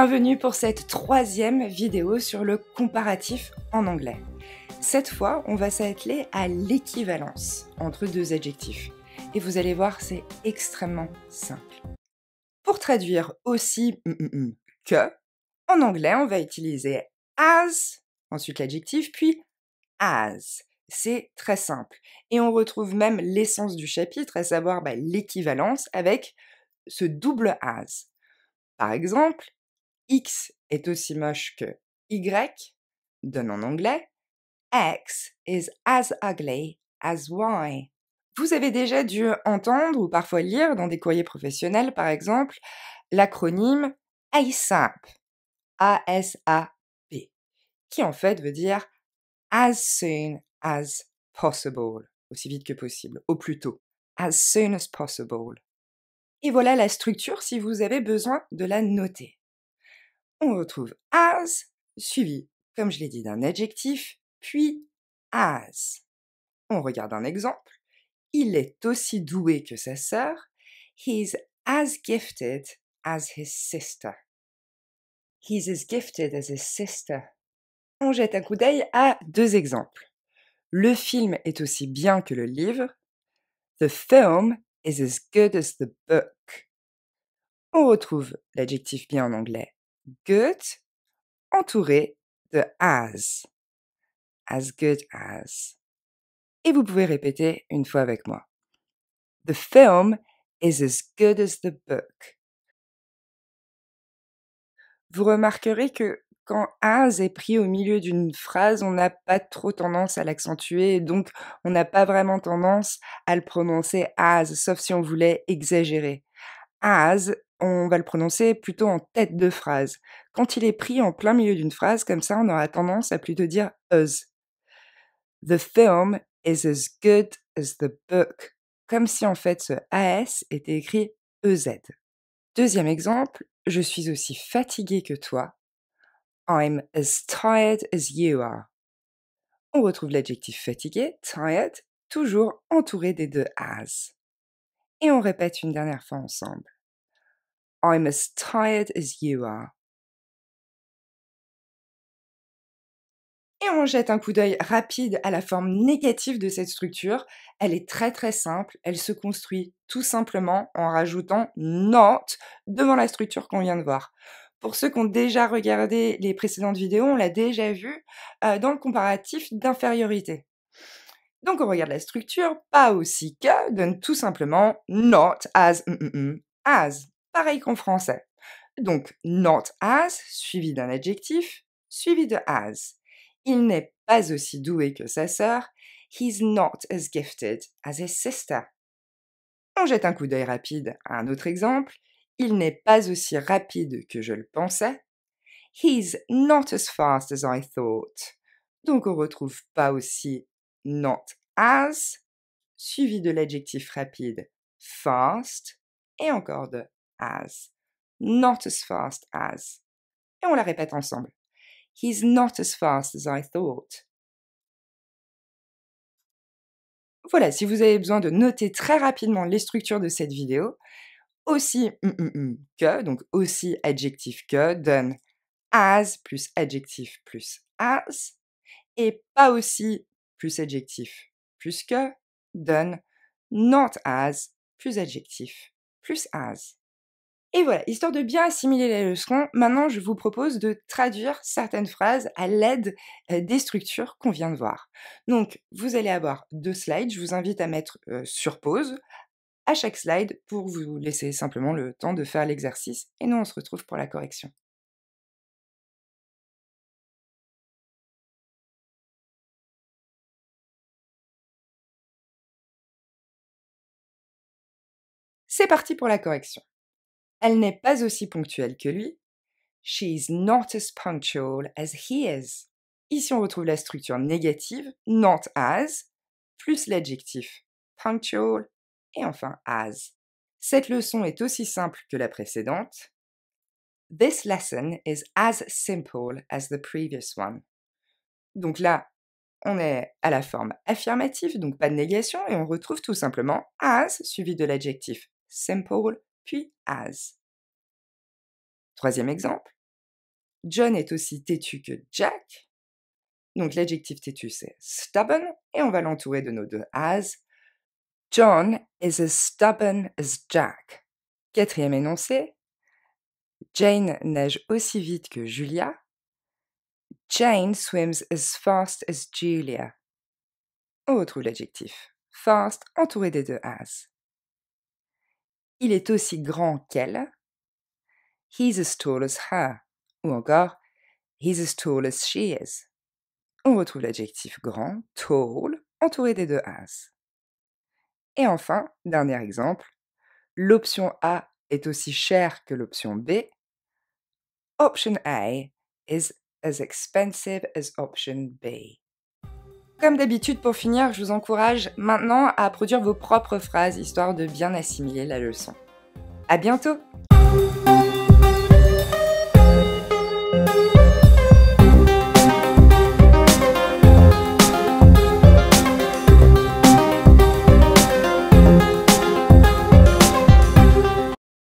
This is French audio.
Bienvenue pour cette troisième vidéo sur le comparatif en anglais. Cette fois, on va s'atteler à l'équivalence entre deux adjectifs. Et vous allez voir, c'est extrêmement simple. Pour traduire aussi que, en anglais, on va utiliser as, ensuite l'adjectif, puis as. C'est très simple. Et on retrouve même l'essence du chapitre, à savoir l'équivalence avec ce double as. Par exemple, X est aussi moche que Y, donne en anglais X is as ugly as Y. Vous avez déjà dû entendre ou parfois lire dans des courriers professionnels, par exemple, l'acronyme ASAP, A-S-A-P, qui en fait veut dire as soon as possible, aussi vite que possible, au plus tôt, as soon as possible. Et voilà la structure si vous avez besoin de la noter. On retrouve as, suivi, comme je l'ai dit, d'un adjectif, puis as. On regarde un exemple. Il est aussi doué que sa sœur. He's as gifted as his sister. He's as gifted as his sister. On jette un coup d'œil à deux exemples. Le film est aussi bien que le livre. The film is as good as the book. On retrouve l'adjectif bien en anglais good, entouré de as good as. Et vous pouvez répéter une fois avec moi. The film is as good as the book. Vous remarquerez que quand as est pris au milieu d'une phrase, on n'a pas trop tendance à l'accentuer, et donc on n'a pas vraiment tendance à le prononcer as, sauf si on voulait exagérer. As, on va le prononcer plutôt en tête de phrase. Quand il est pris en plein milieu d'une phrase, comme ça, on aura tendance à plutôt dire us. The film is as good as the book. Comme si en fait ce AS était écrit EZ. Deuxième exemple, je suis aussi fatiguée que toi. I'm as tired as you are. On retrouve l'adjectif fatigué, tired, toujours entouré des deux as. Et on répète une dernière fois ensemble. I'm as tired as you are. Et on jette un coup d'œil rapide à la forme négative de cette structure. Elle est très très simple, elle se construit tout simplement en rajoutant not devant la structure qu'on vient de voir. Pour ceux qui ont déjà regardé les précédentes vidéos, on l'a déjà vu dans le comparatif d'infériorité. Donc on regarde la structure, pas aussi que donne tout simplement not as as, pareil qu'en français. Donc not as suivi d'un adjectif, suivi de as. Il n'est pas aussi doué que sa sœur. He's not as gifted as his sister. On jette un coup d'œil rapide à un autre exemple. Il n'est pas aussi rapide que je le pensais. He's not as fast as I thought. Donc on retrouve pas aussi not as, suivi de l'adjectif rapide fast, et encore de as. Not as fast as. Et on la répète ensemble. He's not as fast as I thought. Voilà, si vous avez besoin de noter très rapidement les structures de cette vidéo, aussi que, donc aussi adjectif que, donne as plus adjectif plus as, et pas aussi plus adjectif plus que, donne not as plus adjectif plus as. Et voilà, histoire de bien assimiler les leçons, maintenant je vous propose de traduire certaines phrases à l'aide des structures qu'on vient de voir. Donc, vous allez avoir 2 slides, je vous invite à mettre sur pause à chaque slide pour vous laisser simplement le temps de faire l'exercice, et nous on se retrouve pour la correction. C'est parti pour la correction. Elle n'est pas aussi ponctuelle que lui. She's not as punctual as he is. Ici, on retrouve la structure négative, not as, plus l'adjectif punctual, et enfin as. Cette leçon est aussi simple que la précédente. This lesson is as simple as the previous one. Donc là, on est à la forme affirmative, donc pas de négation, et on retrouve tout simplement as suivi de l'adjectif simple, puis as. Troisième exemple. John est aussi têtu que Jack. Donc l'adjectif têtu, c'est stubborn, et on va l'entourer de nos deux as. John is as stubborn as Jack. Quatrième énoncé. Jane nage aussi vite que Julia. Jane swims as fast as Julia. On retrouve l'adjectif fast entouré des deux as. Il est aussi grand qu'elle. He's as tall as her. Ou encore, he's as tall as she is. On retrouve l'adjectif grand, tall, entouré des deux as. Et enfin, dernier exemple, l'option A est aussi chère que l'option B. Option A is as expensive as option B. Comme d'habitude, pour finir, je vous encourage maintenant à produire vos propres phrases, histoire de bien assimiler la leçon. À bientôt!